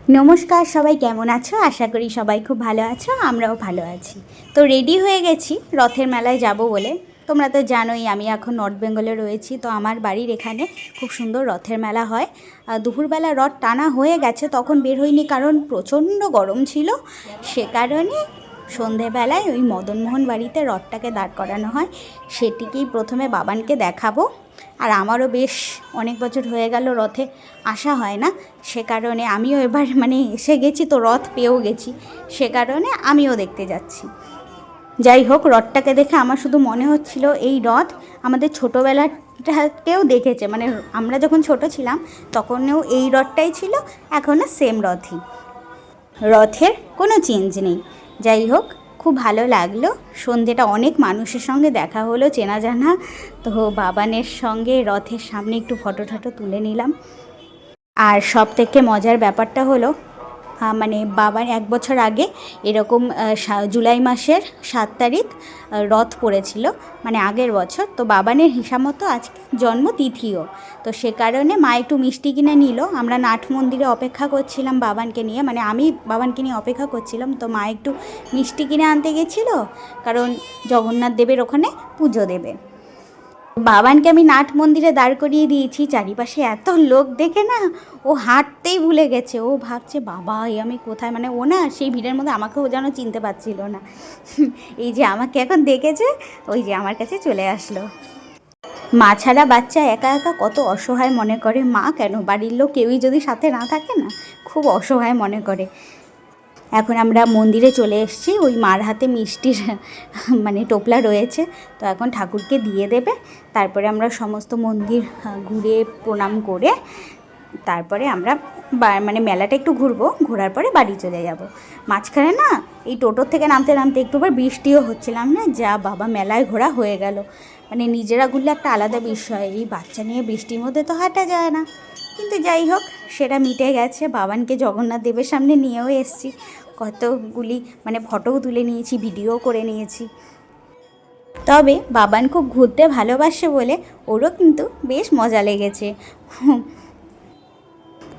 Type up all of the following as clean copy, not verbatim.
নমস্কার, সবাই কেমন আছো? আশা করি সবাই খুব ভালো আছো, আমরাও ভালো আছি। তো রেডি হয়ে গেছি রথের মেলায় যাব বলে। তোমরা তো জানোই আমি এখন নর্থ বেঙ্গলে রয়েছি, তো আমার বাড়ির এখানে খুব সুন্দর রথের মেলা হয়। দুপুরবেলা রথ টানা হয়ে গেছে, তখন বের হইনি কারণ প্রচণ্ড গরম ছিল। সে কারণে সন্ধেবেলায় ওই মদনমোহন বাড়িতে রথটাকে দাঁড় করানো হয়, সেটিকেই প্রথমে বাবানকে দেখাবো। আর আমারও বেশ অনেক বছর হয়ে গেল রথে আসা হয় না, সে কারণে আমিও এবার এসে গেছি, তো রথ পেয়েও গেছি, সে কারণে আমিও দেখতে যাচ্ছি। যাই হোক, রথটাকে দেখে আমার শুধু মনে হচ্ছিল এই রথ আমাদের ছোটোবেলাটাকেও দেখেছে, আমরা যখন ছোট ছিলাম তখনও এই রথটাই ছিল, এখনও সেম রথই, রথের কোনো চেঞ্জ নেই। যাই হোক, খুব ভালো লাগলো। সন্ধেটা অনেক মানুষের সঙ্গে দেখা হলো, চেনা জানা। তো বাবানের সঙ্গে রথের সামনে একটু ফটো টটো তুলে নিলাম। আর সব থেকে মজার ব্যাপারটা হলো বাবার 1 বছর আগে এরকম জুলাই মাসের 7 তারিখ রথ পড়েছিল, আগের বছর। তো বাবানের হিসাব মতো আজকে জন্মতিথিও, তো সে কারণে মা একটু মিষ্টি কিনে নিল। আমরা নাট মন্দিরে অপেক্ষা করছিলাম বাবানকে নিয়ে, আমি বাবানকে নিয়ে অপেক্ষা করছিলাম, তো মা একটু মিষ্টি কিনে আনতে গেছিলো, কারণ জগন্নাথ দেবের ওখানে পুজো দেবে। বাবানকে আমি নাট মন্দিরে দাঁড় করিয়ে দিয়েছি, চারিপাশে এত লোক দেখে না ও হাঁটতেই ভুলে গেছে। ও ভাবছে বাবা আমি কোথায়, ও না সেই ভিড়ের মধ্যে আমাকেও যেন চিনতে পারছিল না। এই যে আমাকে এখন দেখেছে, ওই যে আমার কাছে চলে আসলো। মা ছাড়া বাচ্চা একা একা কত অসহায় মনে করে, মা কেন, বাড়ির লোক কেউই যদি সাথে না থাকে না, খুব অসহায় মনে করে। এখন আমরা মন্দিরে চলে এসেছি, ওই মার হাতে মিষ্টির টোপলা রয়েছে, তো এখন ঠাকুরকে দিয়ে দেবে। তারপরে আমরা সমস্ত মন্দির ঘুরে প্রণাম করে তারপরে আমরা মেলাটা একটু ঘুরবো, ঘোরার পরে বাড়ি চলে যাব। মাঝখানে না এই টোটোর থেকে নামতে নামতে একটুবার বৃষ্টিও হচ্ছিলাম না, যা বাবা মেলায় ঘোরা হয়ে গেল। নিজেরা ঘুরলে একটা আলাদা বিষয়, এই বাচ্চা নিয়ে বৃষ্টির মধ্যে তো হাঁটা যায় না। কিন্তু যাই হোক, সেটা মিটে গেছে। বাবানকে জগন্নাথ দেবের সামনে নিয়েও এসেছি, কতগুলি ফটোও তুলে নিয়েছি, ভিডিও করে নিয়েছি। তবে বাবান খুব ঘুরতে ভালোবাসে বলে ওরও কিন্তু বেশ মজা লেগেছে।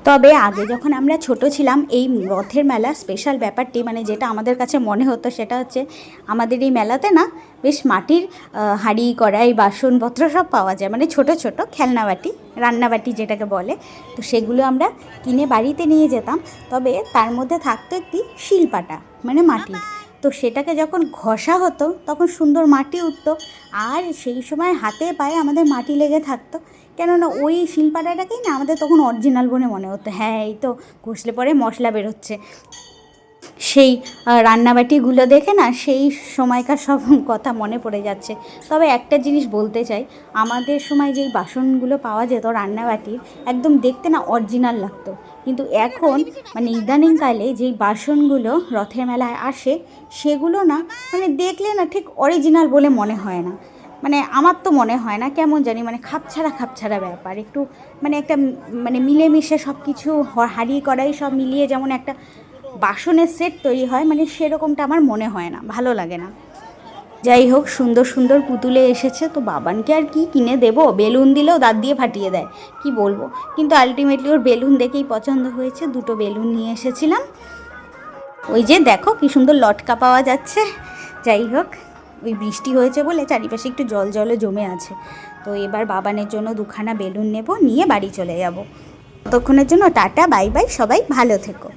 তবে আগে যখন আমরা ছোট ছিলাম, এই রথের মেলা স্পেশাল ব্যাপারটি যেটা আমাদের কাছে মনে হতো, সেটা হচ্ছে আমাদের এই মেলাতে না বেশ মাটির হাঁড়ি কড়াই বাসনপত্র সব পাওয়া যায়, ছোট ছোট খেলনাবাটি, রান্নাবাটি যেটাকে বলে। তো সেগুলো আমরা কিনে বাড়িতে নিয়ে যেতাম। তবে তার মধ্যে থাকতো একটি শিলপাটা, মাটির। তো সেটাকে যখন ঘষা হতো তখন সুন্দর মাটি উঠতো, আর সেই সময় হাতে পায়ে আমাদের মাটি লেগে থাকতো, কেননা ওই শিলপাটাটাকেই না আমাদের তখন অরিজিনাল বলে মনে হতো। হ্যাঁ, এই তো ঘষলে পরে মশলা বেরোচ্ছে। সেই রান্নাবাটিগুলো দেখে না সেই সময়কার সব কথা মনে পড়ে যাচ্ছে। তবে একটা জিনিস বলতে চাই, আমাদের সময় যেই বাসনগুলো পাওয়া যেত রান্নাবাটির, একদম দেখতে না অরিজিনাল লাগতো। কিন্তু এখন ইদানিংকালে যেই বাসনগুলো রথের মেলায় আসে, সেগুলো না দেখলে না ঠিক অরিজিনাল বলে মনে হয় না। আমার তো মনে হয় না, কেমন জানি খাপছাড়া খাপছাড়া ব্যাপার একটু, একটা মিলেমিশে সব কিছু হাঁড়ি কড়াই সব মিলিয়ে যেমন একটা বাসনের সেট তৈরি হয়, সেরকমটা আমার মনে হয় না, ভালো লাগে না। যাই হোক, সুন্দর সুন্দর পুতুলে এসেছে, তো বাবানকে আর কি কিনে দেবো, বেলুন দিলেও দাঁত দিয়ে ফাটিয়ে দেয়, কি বলবো। কিন্তু আলটিমেটলি ওর বেলুন দেখেই পছন্দ হয়েছে, 2টো বেলুন নিয়ে এসেছিলাম। ওই যে দেখো কি সুন্দর লটকা পাওয়া যাচ্ছে। যাই হোক, ওই বৃষ্টি হয়েছে বলে চারিপাশে একটু জল জলে জমে আছে। তো এবার বাবানের জন্য 2খানা বেলুন নেব, নিয়ে বাড়ি চলে যাব। ততক্ষণের জন্য টাটা, বাই বাই, সবাই ভালো থেকো।